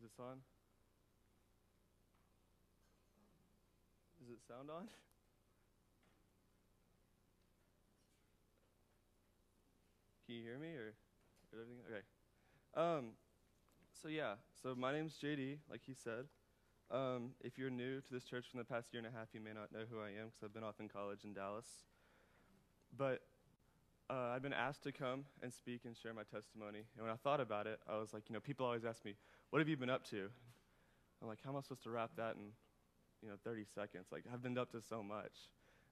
Is this on? Is it sound on? Can you hear me or is everything okay? So my name's JD, like he said. If you're new to this church from the past year and a half, you may not know who I am because I've been off in college in Dallas. But I've been asked to come and speak and share my testimony. And when I thought about it, I was like, people always ask me, what have you been up to? I'm like, how am I supposed to wrap that in, 30 seconds? Like, I've been up to so much.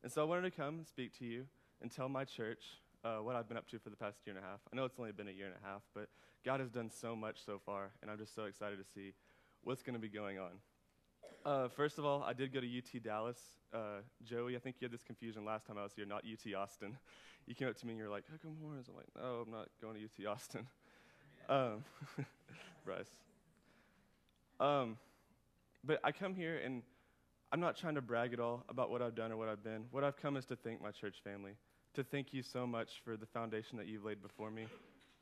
And so I wanted to come and speak to you and tell my church what I've been up to for the past year and a half. I know it's only been a year and a half, but God has done so much so far, and I'm just so excited to see what's going to be going on. First of all, I did go to UT Dallas. Joey, I think you had this confusion last time I was here, not UT Austin. You came up to me and you were like, how come Horns? I'm like, no, I'm not going to UT Austin. Bryce. But I come here and I'm not trying to brag at all about what I've done or what I've been. What I've come is to thank my church family, to thank you so much for the foundation that you've laid before me,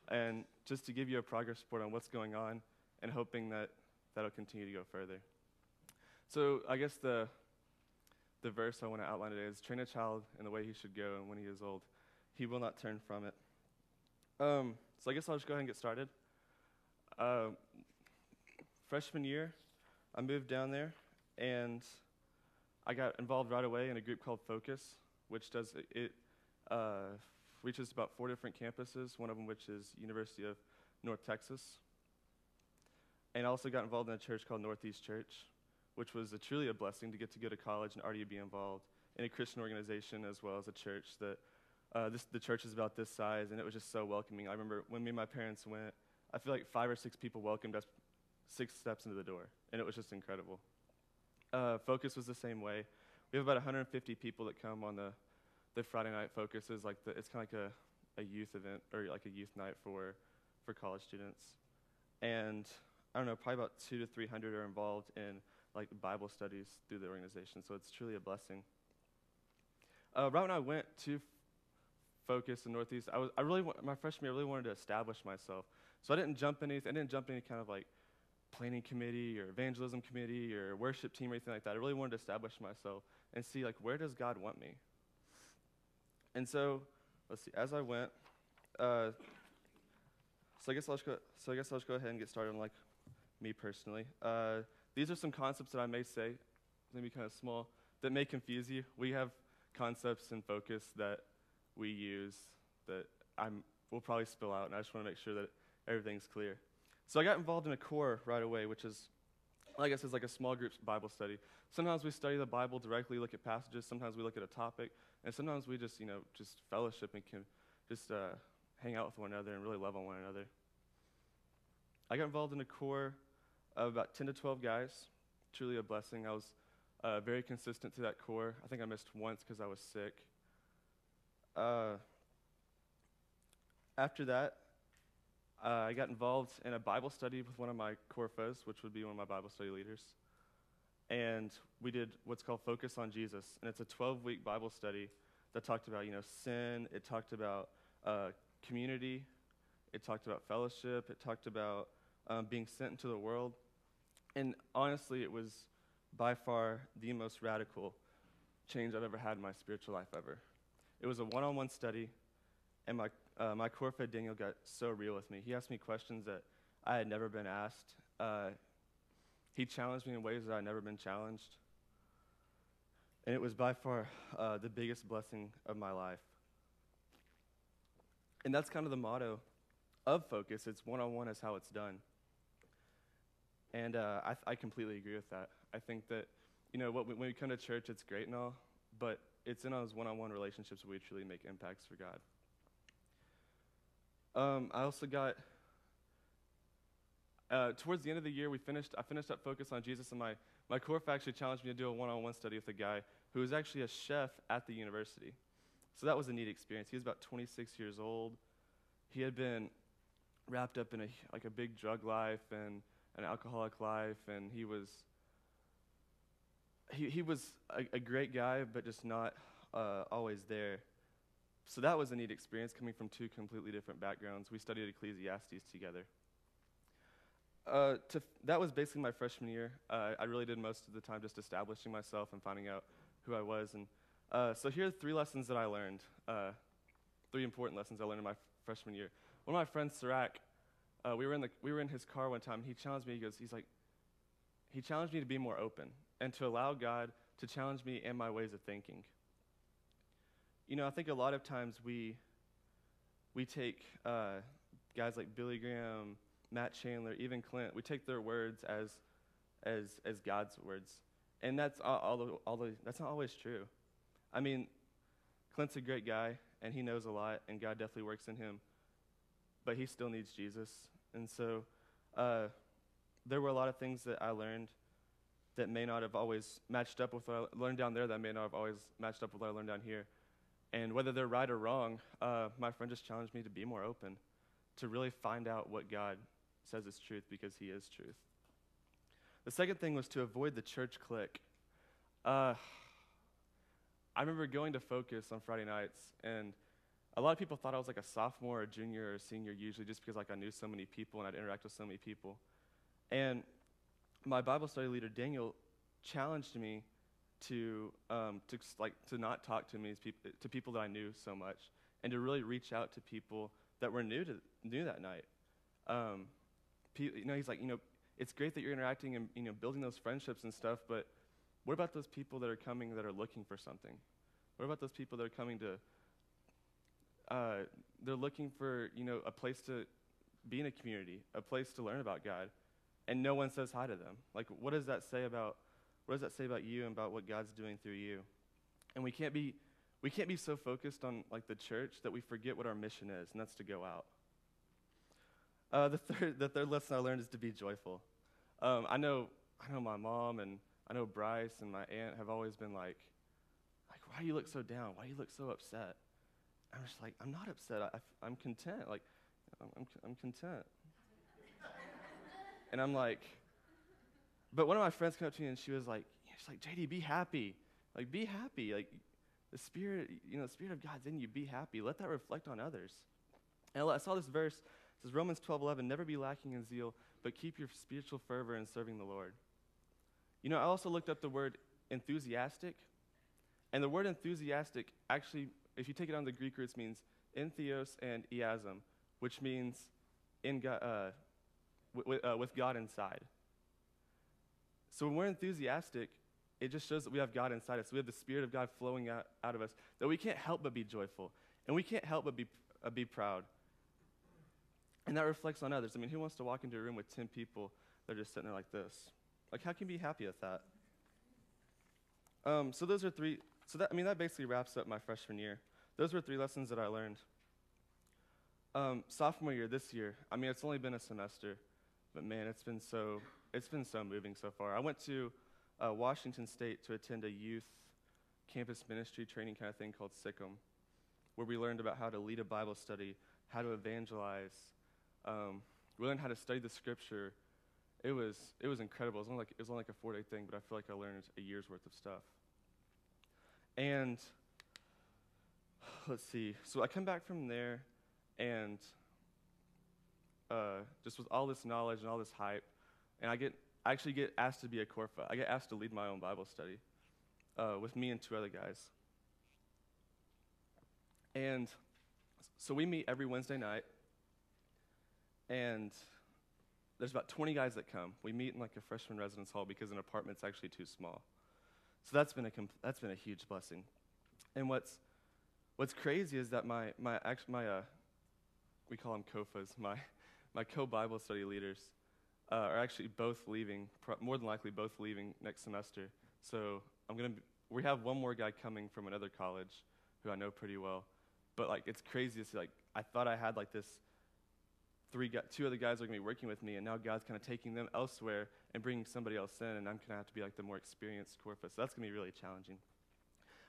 and just to give you a progress report on what's going on and hoping that that'll continue to go further. So I guess the verse I want to outline today is, train a child in the way he should go, and when he is old, he will not turn from it. So I guess I'll just go ahead and get started. Freshman year, I moved down there, and I got involved right away in a group called Focus, which reaches about 4 different campuses, one of them which is University of North Texas. And I also got involved in a church called Northeast Church, which was truly a blessing to get to go to college and already be involved in a Christian organization as well as a church that the church is about this size, and it was just so welcoming. I remember when me and my parents went, I feel like 5 or 6 people welcomed us 6 steps into the door, and it was just incredible. Focus was the same way. We have about 150 people that come on the Friday night Focuses. It's kind of like a youth event or like a youth night for college students. And I don't know, probably about 200 to 300 are involved in like Bible studies through the organization. So it's truly a blessing. Right when I went to Focus in Northeast, my freshman year, I really wanted to establish myself. So I didn't jump in any kind of like planning committee or evangelism committee or worship team or anything like that. I really wanted to establish myself and see like, where does God want me? And so, let's see, as I went, so I guess I'll just go ahead and get started on like me personally. These are some concepts that I may say, maybe kind of small, that may confuse you. We have concepts in Focus that we use that will probably spill out, and I just want to make sure that everything's clear. So I got involved in a core right away, which is, I guess, is like a small group Bible study. Sometimes we study the Bible directly, look at passages. Sometimes we look at a topic, and sometimes we just fellowship and can just hang out with one another and really love on one another. I got involved in a core of about 10 to 12 guys. Truly a blessing. I was very consistent to that core. I think I missed once because I was sick. After that, I got involved in a Bible study with one of my core foes, which would be one of my Bible study leaders. And we did what's called Focus on Jesus. And it's a 12-week Bible study that talked about, sin. It talked about community. It talked about fellowship. It talked about being sent into the world. And honestly, it was by far the most radical change I've ever had in my spiritual life ever. It was a one-on-one study, and my core fed Daniel got so real with me. He asked me questions that I had never been asked. He challenged me in ways that I'd never been challenged. And it was by far the biggest blessing of my life. And that's kind of the motto of Focus. It's one-on-one is how it's done. And I completely agree with that. I think that, when we come to church, it's great and all, but it's in those one-on-one relationships where we truly make impacts for God. I also got, towards the end of the year, I finished up Focus on Jesus, and my core actually challenged me to do a one-on-one study with a guy who was actually a chef at the university. So that was a neat experience. He was about 26 years old. He had been wrapped up in a big drug life and an alcoholic life, and he was a great guy, but just not always there. So that was a neat experience coming from 2 completely different backgrounds. We studied Ecclesiastes together. That was basically my freshman year. I really did most of the time just establishing myself and finding out who I was. And so here are 3 lessons that I learned, 3 important lessons I learned in my freshman year. One of my friends, Sirac, we were in his car one time. He challenged me. He challenged me to be more open and to allow God to challenge me and my ways of thinking. I think a lot of times we take guys like Billy Graham, Matt Chandler, even Clint. We take their words as God's words, and that's that's not always true. I mean, Clint's a great guy, and he knows a lot, and God definitely works in him, but he still needs Jesus. And so there were a lot of things that I learned that may not have always matched up with what I learned down there, that may not have always matched up with what I learned down here. And whether they're right or wrong, my friend just challenged me to be more open, to really find out what God says is truth, because he is truth. The second thing was to avoid the church clique. I remember going to Focus on Friday nights, and a lot of people thought I was like a sophomore or junior or senior usually, just because I knew so many people and I'd interact with so many people. And my Bible study leader, Daniel, challenged me to not talk to people that I knew so much, and to really reach out to people that were new that night. He's like, it's great that you're interacting and building those friendships and stuff, but what about those people that are coming that are looking for something? What about those people that are coming to they're looking for a place to be in a community, a place to learn about God, and no one says hi to them? Like, what does that say about you and about what God's doing through you? And we can't be so focused on the church that we forget what our mission is, and that's to go out. The third lesson I learned is to be joyful. I know my mom and I know Bryce and my aunt have always been like, why do you look so down? Why do you look so upset? I'm just like, I'm not upset. I'm content. I'm content. And I'm like, but one of my friends came up to me and she's like, JD, be happy. Be happy. The Spirit, the Spirit of God's in you. Be happy. Let that reflect on others. And I saw this verse. It says, Romans 12:11, never be lacking in zeal, but keep your spiritual fervor in serving the Lord. I also looked up the word enthusiastic. And the word enthusiastic actually, if you take it on the Greek roots, means entheos and iasm, which means with God inside. So when we're enthusiastic, it just shows that we have God inside us. We have the Spirit of God flowing out of us, that we can't help but be joyful, and we can't help but be proud. And that reflects on others. I mean, who wants to walk into a room with 10 people that are just sitting there like this? How can you be happy with that? So those are 3. So that basically wraps up my freshman year. Those were 3 lessons that I learned. Sophomore year, this year, it's only been a semester, but man, it's been so moving so far. I went to Washington State to attend a youth campus ministry training kind of thing called SICM, where we learned about how to lead a Bible study, how to evangelize. We learned how to study the Scripture. It was incredible. It was only like a 4-day thing, but I feel like I learned a year's worth of stuff. And let's see. So I come back from there, and just with all this knowledge and all this hype, and I actually get asked to be a Corfa. I get asked to lead my own Bible study with me and 2 other guys. And so we meet every Wednesday night, and there's about 20 guys that come. We meet in a freshman residence hall because an apartment's actually too small. So that's been a huge blessing. And what's crazy is that my we call them COFAs, my co-Bible study leaders are actually both leaving, more than likely both leaving next semester. So we have one more guy coming from another college who I know pretty well. But it's crazy to see, I thought I had this 2 other guys are going to be working with me, and now God's kind of taking them elsewhere and bringing somebody else in, and I'm going to have to be the more experienced Corpus. So that's going to be really challenging.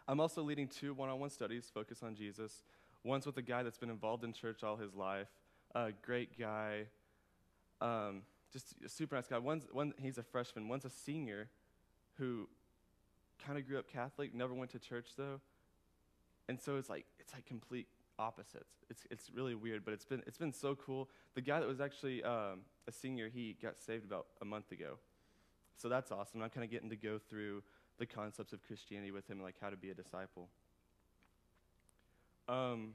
I'm also leading 2 one-on-one studies, focus on Jesus. One's with a guy that's been involved in church all his life, a great guy, just a super nice guy. He's a freshman. One's a senior who kind of grew up Catholic, never went to church though, and so it's complete opposites. It's really weird, but it's been so cool. The guy that was actually a senior, he got saved about a month ago. So that's awesome. I'm kind of getting to go through the concepts of Christianity with him, like how to be a disciple. I'm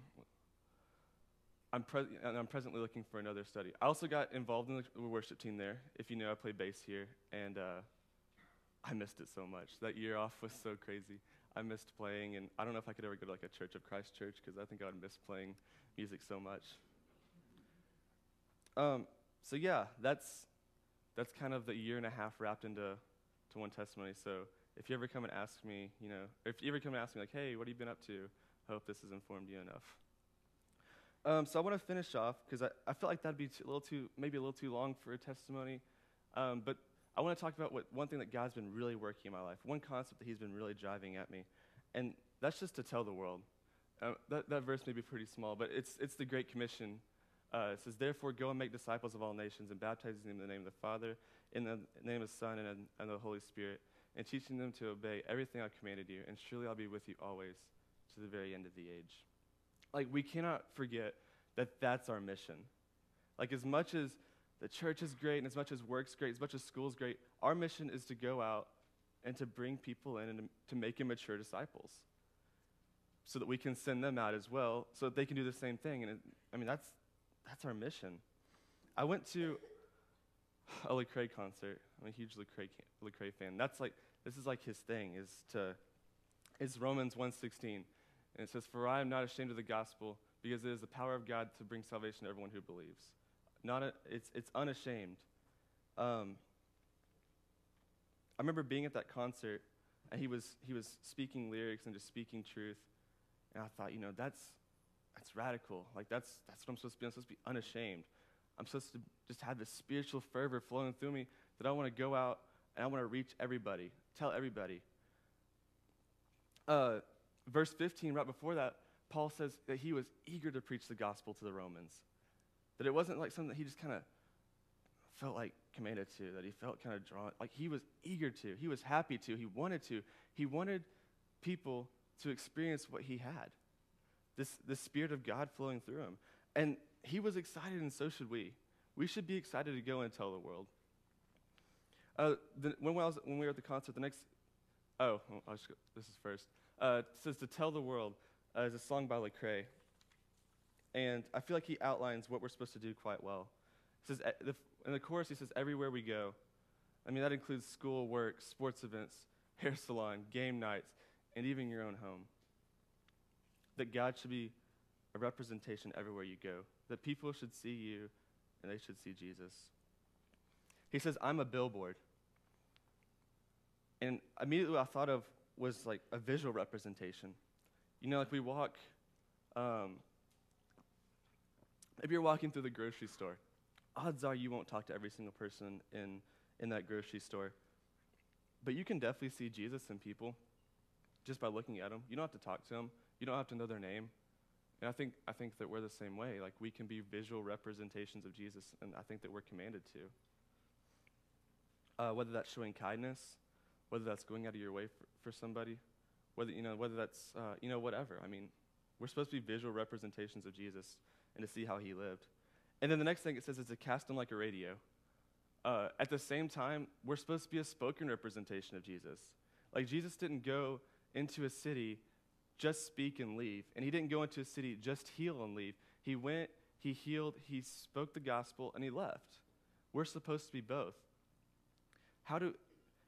presently looking for another study. I also got involved in the worship team there. If you know, I play bass here, and I missed it so much. That year off was so crazy. I missed playing, and I don't know if I could ever go to like a Church of Christ church, because I think I would miss playing music so much. So yeah, that's kind of the year and a half wrapped into one testimony. So if you ever come and ask me, if you ever come and ask me like, hey, what have you been up to? I hope this has informed you enough. So I want to finish off, because I felt like that'd be maybe a little too long for a testimony. But I want to talk about one thing that God's been really working in my life, one concept that he's been really driving at me, and that's just to tell the world. That verse may be pretty small, but it's the Great Commission. It says, therefore, go and make disciples of all nations and baptize them in the name of the Father, in the name of the Son, and the Holy Spirit, and teaching them to obey everything I've commanded you, and surely I'll be with you always to the very end of the age. Like, we cannot forget that that's our mission. Like, as much as the church is great, and as much as work's great, as much as school's great, our mission is to go out and to bring people in and to make them mature disciples, so that we can send them out as well, so that they can do the same thing. And that's our mission. I went to a Lecrae concert. I'm a huge Lecrae fan. This is like his thing, is Romans 1:16. And it says, for I am not ashamed of the gospel, because it is the power of God to bring salvation to everyone who believes. It's unashamed. I remember being at that concert, and he was speaking lyrics and just speaking truth. And I thought, that's radical. Like, that's what I'm supposed to be. I'm supposed to be unashamed. I'm supposed to just have this spiritual fervor flowing through me that I want to go out and I want to reach everybody, tell everybody. Verse 15, right before that, Paul says that he was eager to preach the gospel to the Romans. That it wasn't like something that he just kind of felt like commanded to, that he felt kind of drawn. Like, he was eager to. He was happy to. He wanted to. He wanted people to experience what he had. This Spirit of God flowing through him. And he was excited, and so should we. We should be excited to go and tell the world. When we were at the concert, this is first. It says, to tell the world is a song by Lecrae. And I feel like he outlines what we're supposed to do quite well. It says, in the chorus, he says, everywhere we go. I mean, that includes school, work, sports events, hair salon, game nights, and even your own home. That God should be a representation everywhere you go. That people should see you, and they should see Jesus. He says, I'm a billboard. And immediately what I thought of was like a visual representation. Like we walk, maybe you're walking through the grocery store. Odds are you won't talk to every single person in that grocery store. But you can definitely see Jesus in people just by looking at them. You don't have to talk to them. You don't have to know their name. And I think that we're the same way. Like, we can be visual representations of Jesus, and I think that we're commanded to. Whether that's showing kindness, whether that's going out of your way for somebody, whether that's whatever. I mean, we're supposed to be visual representations of Jesus and to see how he lived. And then the next thing it says is to cast him like a radio. At the same time, we're supposed to be a spoken representation of Jesus. Like, Jesus didn't go into a city just speak and leave. And he didn't go into a city just heal and leave. He went, he healed, he spoke the gospel, and he left. We're supposed to be both.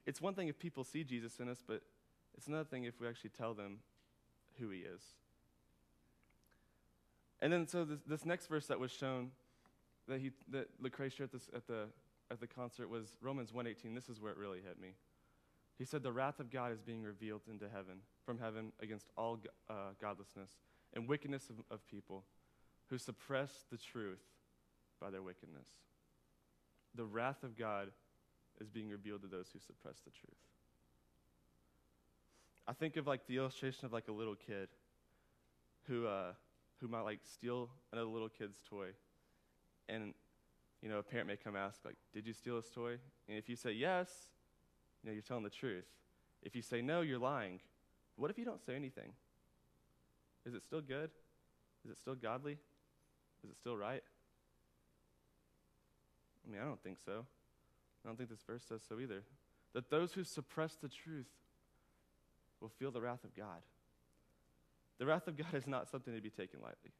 It's one thing if people see Jesus in us, but it's another thing if we actually tell them who he is. And then so this next verse that was shown, that Lecrae shared this at the concert, was Romans 1:18. This is where it really hit me. He said, the wrath of God is being revealed from heaven against all godlessness and wickedness of people who suppress the truth by their wickedness. The wrath of God is being revealed to those who suppress the truth. I think of like the illustration of like a little kid who might like steal another little kid's toy. And, a parent may come ask, like, did you steal his toy? And if you say yes, you're telling the truth. If you say no, you're lying. What if you don't say anything? Is it still good? Is it still godly? Is it still right? I mean, I don't think so. I don't think this verse says so either. That those who suppress the truth will feel the wrath of God. The wrath of God is not something to be taken lightly.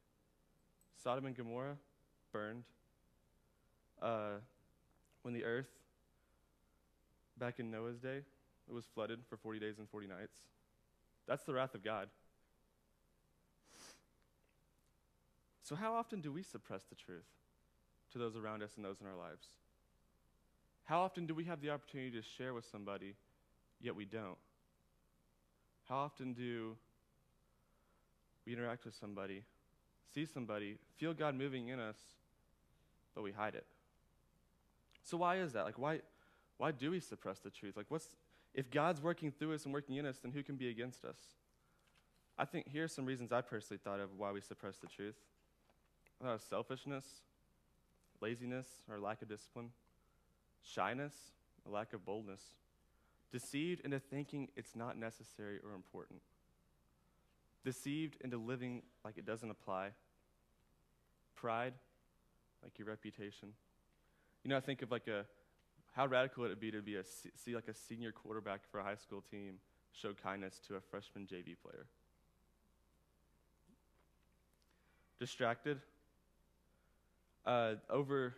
Sodom and Gomorrah burned. When the earth, back in Noah's day, it was flooded for 40 days and 40 nights. That's the wrath of God. So how often do we suppress the truth to those around us and those in our lives? How often do we have the opportunity to share with somebody, yet we don't? How often do we interact with somebody, see somebody, feel God moving in us, but we hide it? So why is that? Like, why do we suppress the truth? Like, if God's working through us and working in us, then who can be against us? I think here are some reasons I personally thought of why we suppress the truth. Selfishness, laziness or lack of discipline, shyness, a lack of boldness, deceived into thinking it's not necessary or important, deceived into living like it doesn't apply, pride, like your reputation. You know, I think of how radical it would be to see like a senior quarterback for a high school team show kindness to a freshman JV player. Distracted. Over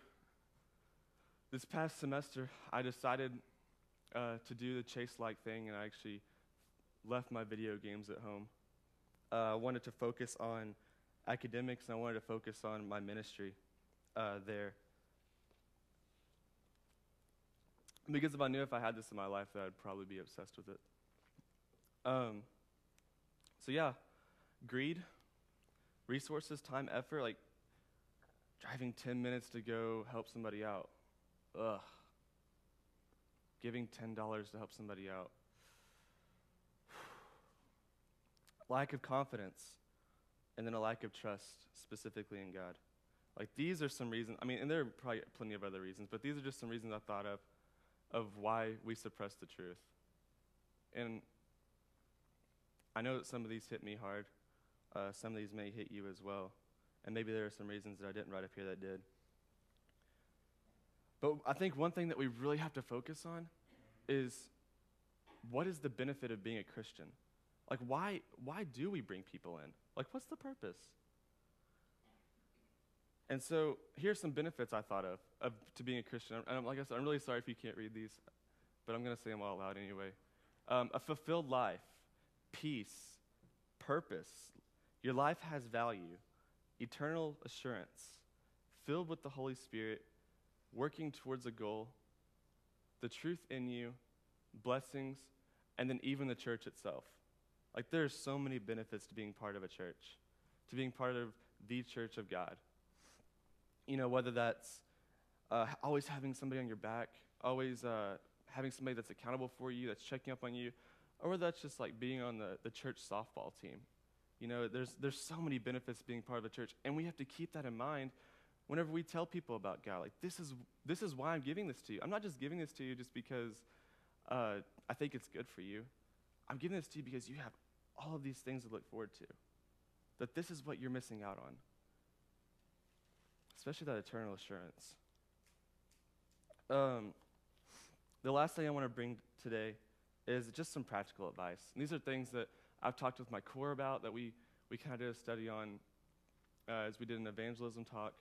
this past semester, I decided to do the Chase-like thing, and I actually left my video games at home. I wanted to focus on academics, and I wanted to focus on my ministry there. Because if I knew if I had this in my life, that I'd probably be obsessed with it. So yeah, greed, resources, time, effort, like driving 10 minutes to go help somebody out. Ugh. Giving $10 to help somebody out. Lack of confidence, and then a lack of trust, specifically in God. Like, these are some reasons, and there are probably plenty of other reasons, but these are just some reasons I thought of why we suppress the truth. And I know that some of these hit me hard. Some of these may hit you as well. And maybe there are some reasons that I didn't write up here that did. But I think one thing that we really have to focus on is, what is the benefit of being a Christian? Like, why do we bring people in? Like, what's the purpose? And so here's some benefits I thought of to being a Christian. And like I said, I'm really sorry if you can't read these, but I'm going to say them all aloud anyway. A fulfilled life, peace, purpose. Your life has value, eternal assurance, filled with the Holy Spirit, working towards a goal, the truth in you, blessings, and then even the church itself. Like, there's so many benefits to being part of a church, to being part of the church of God. You know, whether that's always having somebody on your back, always having somebody that's accountable for you, that's checking up on you, or whether that's just like being on the church softball team. You know, there's so many benefits to being part of a church, and we have to keep that in mind whenever we tell people about God. Like, this is why I'm giving this to you. I'm not just giving this to you just because I think it's good for you. I'm giving this to you because you have all of these things to look forward to. That this is what you're missing out on. Especially that eternal assurance. The last thing I want to bring today is just some practical advice. And these are things that I've talked with my core about, that we kind of did a study on as we did an evangelism talk.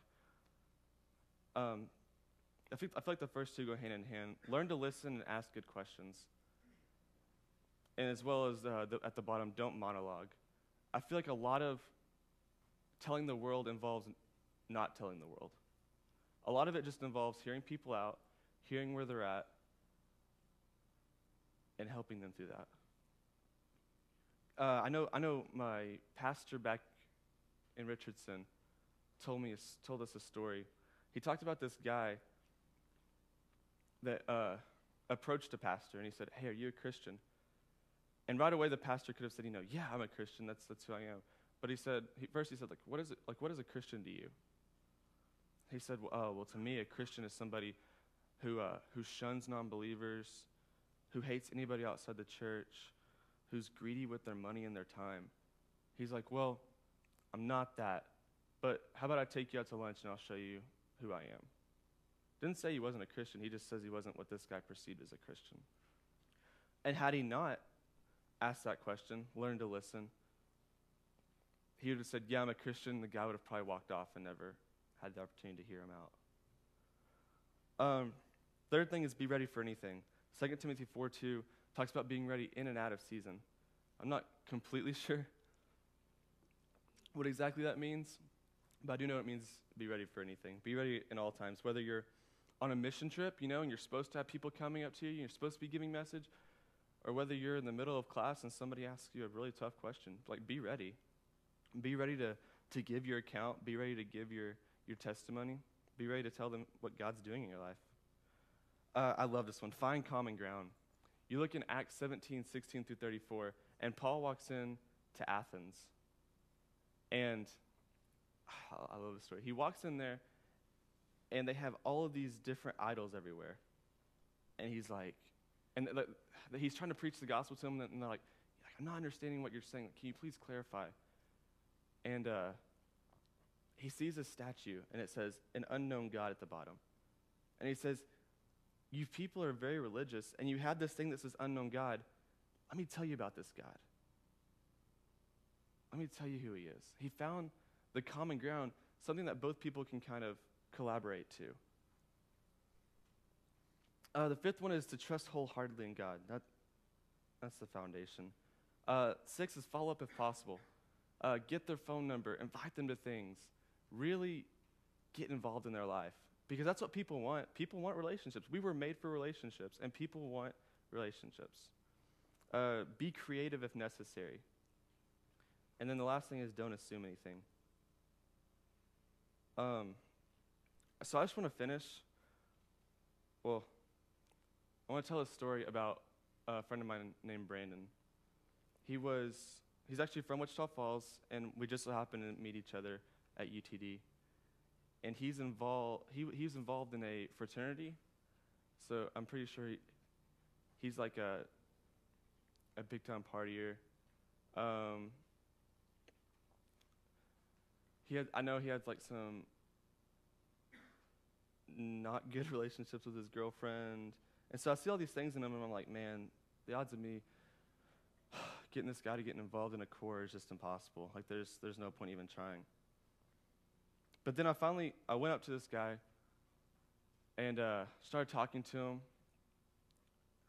I feel like the first two go hand in hand. Learn to listen and ask good questions. And as well as at the bottom, don't monologue. I feel like a lot of telling the world involves not telling the world. A lot of it just involves hearing people out, hearing where they're at, and helping them through that. I know my pastor back in Richardson told us a story. He talked about this guy that approached a pastor, and he said, "Hey, are you a Christian?" And right away, the pastor could have said, "Yeah, I'm a Christian. That's who I am." But he said, like, what is it? Like, what is a Christian to you? He said, well, to me, a Christian is somebody who shuns non-believers, who hates anybody outside the church, who's greedy with their money and their time. He's like, well, I'm not that. but how about I take you out to lunch and I'll show you who I am? Didn't say he wasn't a Christian. He just says he wasn't what this guy perceived as a Christian. And had he not asked that question, learned to listen, he would have said, yeah, I'm a Christian. The guy would have probably walked off and never had the opportunity to hear him out. Third thing is be ready for anything. 2 Timothy 4:2 talks about being ready in and out of season. I'm not completely sure what exactly that means, but I do know it means be ready for anything. Be ready in all times, whether you're on a mission trip, and you're supposed to have people coming up to you, and you're supposed to be giving message, or whether you're in the middle of class and somebody asks you a really tough question. Be ready. Be ready to give your account. Be ready to give your testimony. Be ready to tell them what God's doing in your life. I love this one. Find common ground. You look in Acts 17:16 through 34, and Paul walks in to Athens. And I love the story. He walks in there, and they have all of these different idols everywhere. And he's like, he's trying to preach the gospel to them, and they're like, I'm not understanding what you're saying. Can you please clarify? And he sees a statue, and it says, an unknown God at the bottom. And he says, you people are very religious, and you have this thing that says unknown God. Let me tell you about this God. Let me tell you who he is. He found the common ground, something that both people can kind of collaborate to. The fifth one is to trust wholeheartedly in God. That's the foundation. 6 is follow up if possible. Get their phone number, invite them to things. Really get involved in their life. Because that's what people want. People want relationships. We were made for relationships, and people want relationships. Be creative if necessary. And then the last thing is don't assume anything. So I just want to finish. Well, I want to tell a story about a friend of mine named Brandon. He's actually from Wichita Falls, and we just so happened to meet each other at UTD. And he's involved in a fraternity, so I'm pretty sure he's like a big time partier. I know he had like some not good relationships with his girlfriend, and so I see all these things in him, and I'm like, man, the odds of me getting this guy to get involved in a core is just impossible. Like there's no point even trying. But then I went up to this guy and started talking to him.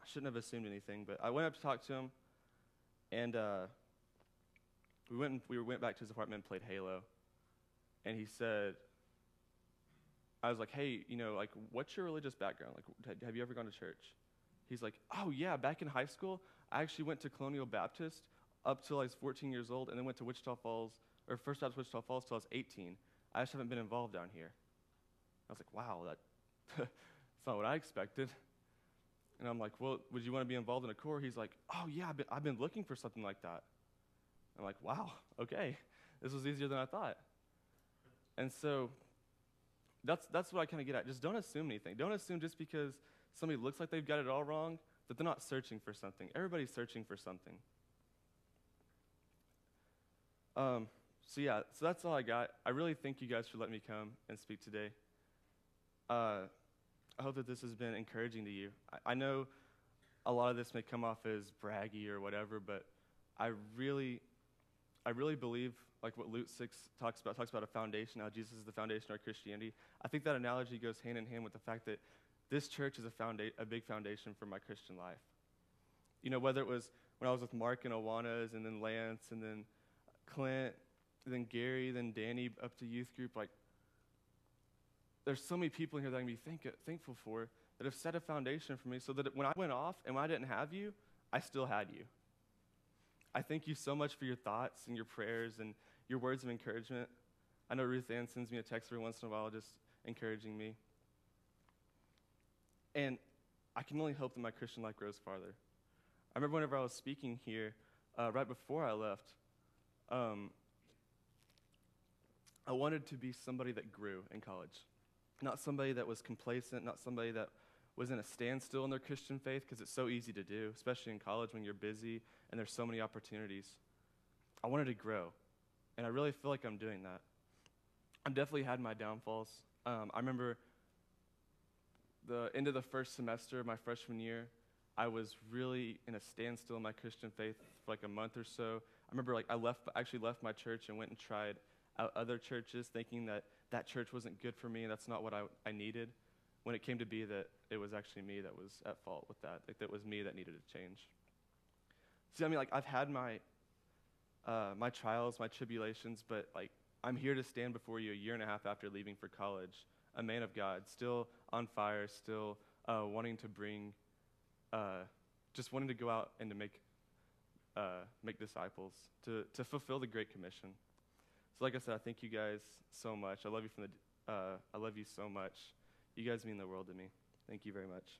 I shouldn't have assumed anything, but I went up to talk to him, and we went back to his apartment and played Halo. And he said, I was like, hey, what's your religious background? Like, have you ever gone to church? He's like, oh yeah, back in high school, I actually went to Colonial Baptist up till I was 14 years old, and then went to First Baptist Wichita Falls till I was 18. I just haven't been involved down here. I was like, wow, that's not what I expected. And I'm like, well, would you want to be involved in a core? He's like, oh yeah, I've been looking for something like that. I'm like, wow, okay. This was easier than I thought. And so that's what I kind of get at. Just don't assume anything. Don't assume just because somebody looks like they've got it all wrong that they're not searching for something. Everybody's searching for something. So that's all I got. I really thank you guys for letting me come and speak today. I hope that this has been encouraging to you. I know a lot of this may come off as braggy or whatever, but I really believe, like what Luke 6 talks about a foundation, how Jesus is the foundation of our Christianity. I think that analogy goes hand in hand with the fact that this church is a big foundation for my Christian life. Whether it was when I was with Mark and Awanas, and then Lance, and then Clint, and then Gary, then Danny, up to youth group, like, there's so many people in here that I can be thankful for that have set a foundation for me so that when I went off and when I didn't have you, I still had you. I thank you so much for your thoughts and your prayers and your words of encouragement. I know Ruth Ann sends me a text every once in a while just encouraging me. And I can only hope that my Christian life grows farther. I remember whenever I was speaking here, right before I left, I wanted to be somebody that grew in college. Not somebody that was complacent, not somebody that was in a standstill in their Christian faith, because it's so easy to do, especially in college when you're busy and there's so many opportunities. I wanted to grow, and I really feel like I'm doing that. I've definitely had my downfalls. I remember the end of the first semester of my freshman year, I was really in a standstill in my Christian faith for like a month or so. I remember like actually left my church and went and tried out other churches, thinking that that church wasn't good for me and that's not what I needed. When it came to be that it was actually me that was at fault with that. Like that was me that needed to change. See, I mean, like I've had my trials, my tribulations, but like I'm here to stand before you a year and a half after leaving for college, a man of God, still on fire, still wanting to bring, just wanting to go out and to make disciples, to fulfill the Great Commission. So, like I said, I thank you guys so much. I love you I love you so much. You guys mean the world to me. Thank you very much.